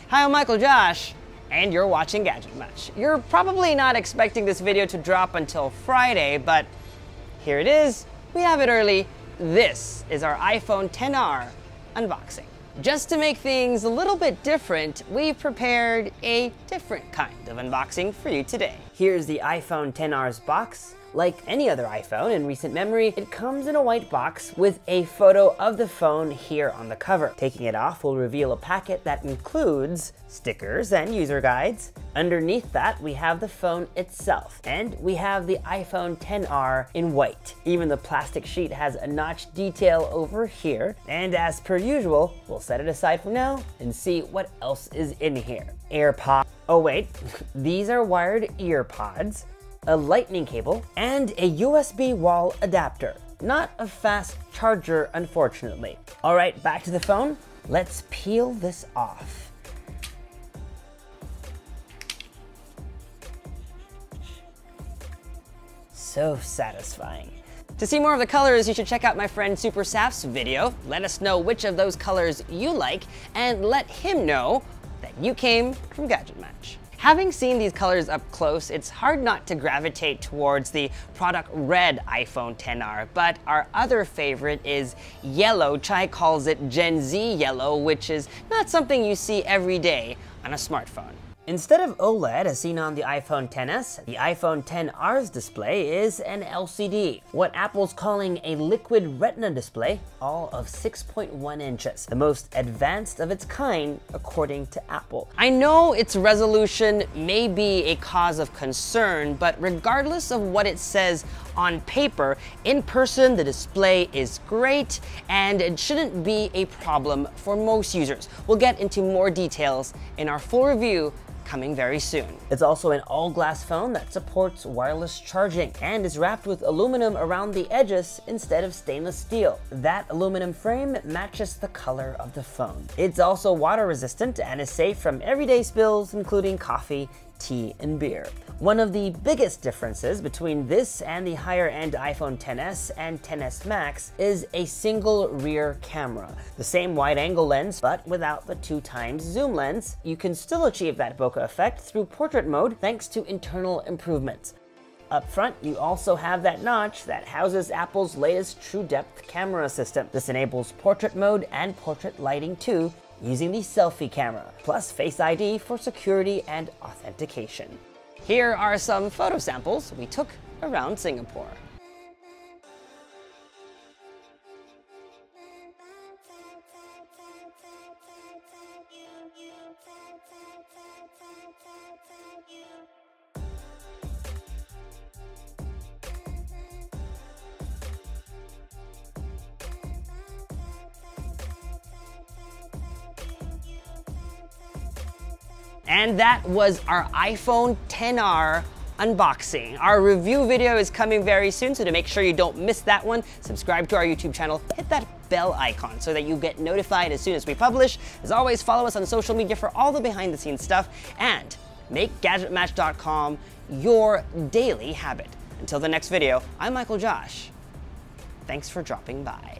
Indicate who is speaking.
Speaker 1: Hi, I'm Michael Josh, and you're watching GadgetMatch. You're probably not expecting this video to drop until Friday, but here it is. We have it early. This is our iPhone XR unboxing. Just to make things a little bit different, we've prepared a different kind of unboxing for you today. Here's the iPhone XR's box. Like any other iPhone in recent memory, it comes in a white box with a photo of the phone here on the cover. Taking it off will reveal a packet that includes stickers and user guides. Underneath that, we have the phone itself, and we have the iPhone XR in white. Even the plastic sheet has a notch detail over here, and as per usual, we'll set it aside for now and see what else is in here. AirPods. Oh wait, these are wired EarPods, a lightning cable, and a USB wall adapter. Not a fast charger, unfortunately. All right, back to the phone. Let's peel this off. So satisfying. To see more of the colors, you should check out my friend Super Saf's video. Let us know which of those colors you like, and let him know that you came from GadgetMatch. Having seen these colors up close, it's hard not to gravitate towards the product red iPhone XR, but our other favorite is yellow. Chai calls it Gen Z yellow, which is not something you see every day on a smartphone. Instead of OLED as seen on the iPhone XS, the iPhone XR's display is an LCD, what Apple's calling a liquid retina display, all of 6.1 inches, the most advanced of its kind according to Apple. I know its resolution may be a cause of concern, but regardless of what it says on paper, in person the display is great and it shouldn't be a problem for most users. We'll get into more details in our full review coming very soon. It's also an all-glass phone that supports wireless charging and is wrapped with aluminum around the edges instead of stainless steel. That aluminum frame matches the color of the phone. It's also water resistant and is safe from everyday spills, including coffee, tea, and beer. One of the biggest differences between this and the higher-end iPhone XS and XS Max is a single rear camera. The same wide-angle lens, but without the 2x zoom lens. You can still achieve that bokeh effect through portrait mode thanks to internal improvements. Up front, you also have that notch that houses Apple's latest true depth camera system. This enables portrait mode and portrait lighting too, using the selfie camera, plus Face ID for security and authentication. Here are some photo samples we took around Singapore. And that was our iPhone XR unboxing. Our review video is coming very soon, so to make sure you don't miss that one, subscribe to our YouTube channel, hit that bell icon so that you get notified as soon as we publish. As always, follow us on social media for all the behind-the-scenes stuff, and make GadgetMatch.com your daily habit. Until the next video, I'm Michael Josh. Thanks for dropping by.